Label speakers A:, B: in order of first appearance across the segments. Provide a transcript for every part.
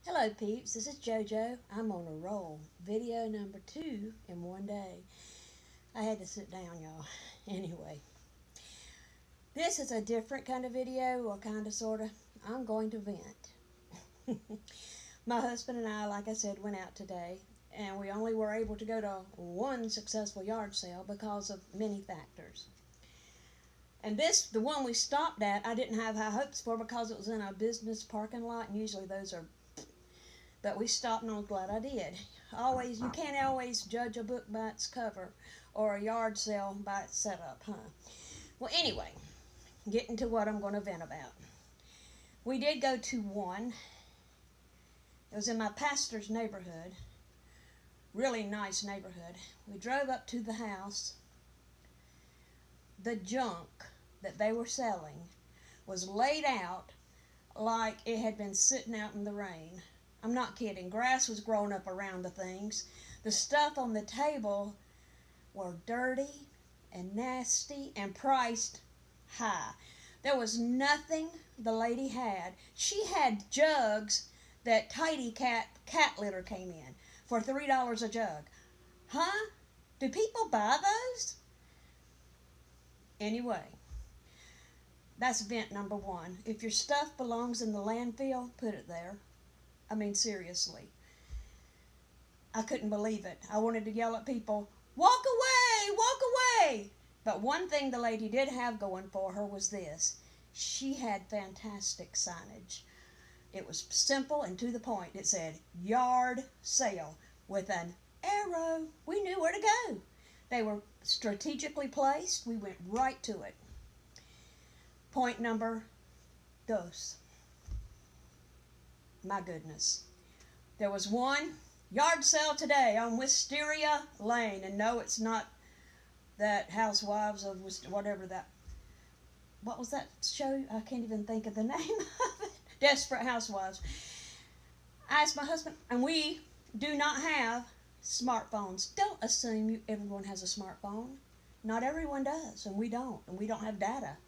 A: Hello peeps, this is JoJo. I'm on a roll. Video number 2 in one day. I had to sit down, y'all. Anyway, this is a different kind of video, or kind of, sort of. I'm going to vent. My husband and I, like I said, went out today, and we only were able to go to one successful yard sale because of many factors. And the one we stopped at, I didn't have high hopes for because it was in a business parking lot, and usually those are. But we stopped, and I was glad I did. You can't always judge a book by its cover or a yard sale by its setup, huh? Well, anyway, getting to what I'm going to vent about. We did go to one. It was in my pastor's neighborhood. Really nice neighborhood. We drove up to the house. The junk that they were selling was laid out like it had been sitting out in the rain. I'm not kidding. Grass was growing up around the things. The stuff on the table were dirty and nasty and priced high. There was nothing the lady had. She had jugs that Tidy cat litter came in for $3 a jug. Huh? Do people buy those? Anyway, that's vent number 1. If your stuff belongs in the landfill, put it there. I mean, seriously. I couldn't believe it. I wanted to yell at people, walk away, walk away. But one thing the lady did have going for her was this. She had fantastic signage. It was simple and to the point. It said, yard sale, with an arrow. We knew where to go. They were strategically placed. We went right to it. Point number 2. My goodness. There was one yard sale today on Wisteria Lane. And no, it's not that Housewives of whatever that. What was that show? I can't even think of the name of it. Desperate Housewives. I asked my husband, and we do not have smartphones. Don't assume everyone has a smartphone. Not everyone does, and we don't have data.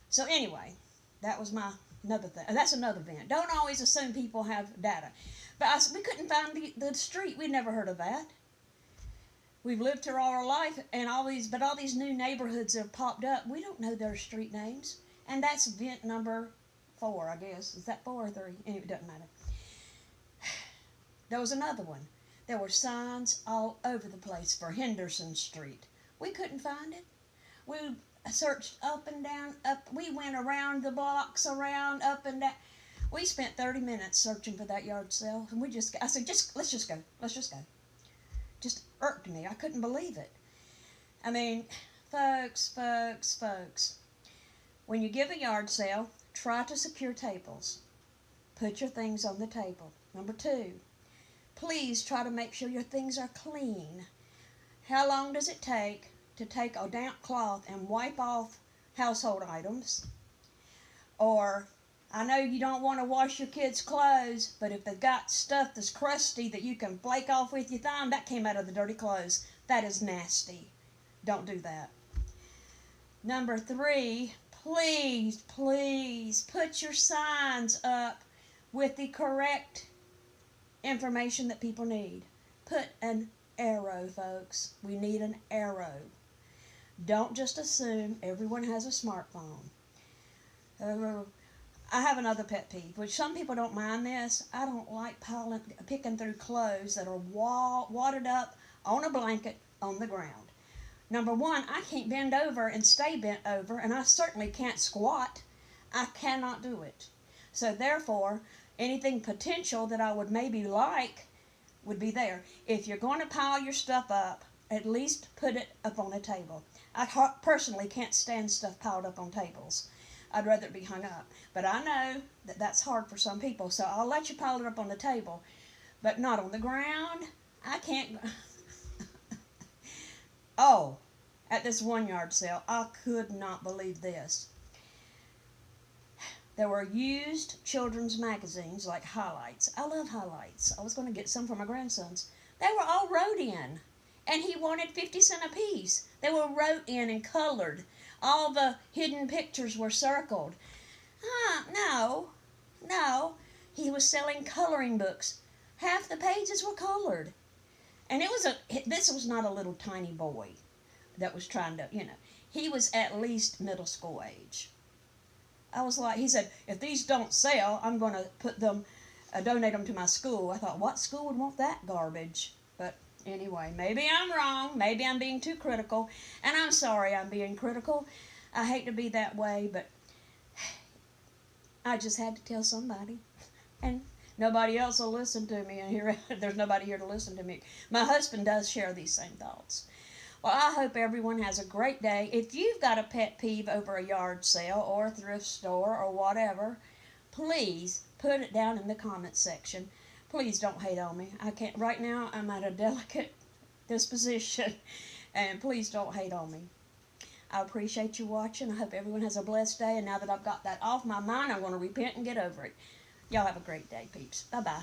A: So anyway, that was another thing. That's another vent. Don't always assume people have data. But we couldn't find the street. We'd never heard of that. We've lived here all our life, and all these new neighborhoods have popped up. We don't know their street names, and that's vent number 4, I guess. Is that 4 or 3? Anyway, it doesn't matter. There was another one. There were signs all over the place for Henderson Street. We couldn't find it. We searched up and down, we went around the blocks, up and down. We spent 30 minutes searching for that yard sale, and I said, let's just go. Just irked me. I couldn't believe it. I mean, folks, when you give a yard sale, try to secure tables. Put your things on the table. Number 2, please try to make sure your things are clean. How long does it take to take a damp cloth and wipe off household items? Or, I know you don't want to wash your kids' clothes, but if they've got stuff that's crusty that you can flake off with your thumb, that came out of the dirty clothes. That is nasty. Don't do that. Number 3, please put your signs up with the correct information that people need. Put an arrow, folks. We need an arrow. Don't just assume everyone has a smartphone. I have another pet peeve, which some people don't mind this. I don't like picking through clothes that are wadded up on a blanket on the ground. Number 1, I can't bend over and stay bent over, and I certainly can't squat. I cannot do it. So therefore, anything potential that I would maybe like would be there. If you're going to pile your stuff up, at least put it up on a table. I personally can't stand stuff piled up on tables. I'd rather it be hung up. But I know that that's hard for some people, so I'll let you pile it up on the table, but not on the ground. I can't. Oh, at this one yard sale, I could not believe this. There were used children's magazines like Highlights. I love Highlights. I was going to get some for my grandsons. They were all wrote in, and he wanted 50 cents a piece. They were wrote in and colored. All the hidden pictures were circled. No. He was selling coloring books. Half the pages were colored. And this was not a little tiny boy that was trying to, he was at least middle school age. I was like, he said, if these don't sell, I'm going to donate them to my school. I thought, what school would want that garbage? But anyway, maybe I'm wrong. Maybe I'm being too critical. And I'm sorry I'm being critical. I hate to be that way, but I just had to tell somebody. And nobody else will listen to me. And here, there's nobody here to listen to me. My husband does share these same thoughts. Well, I hope everyone has a great day. If you've got a pet peeve over a yard sale or a thrift store or whatever, please put it down in the comments section. Please don't hate on me. I can't. Right now, I'm at a delicate disposition, and please don't hate on me. I appreciate you watching. I hope everyone has a blessed day, and now that I've got that off my mind, I'm going to repent and get over it. Y'all have a great day, peeps. Bye-bye.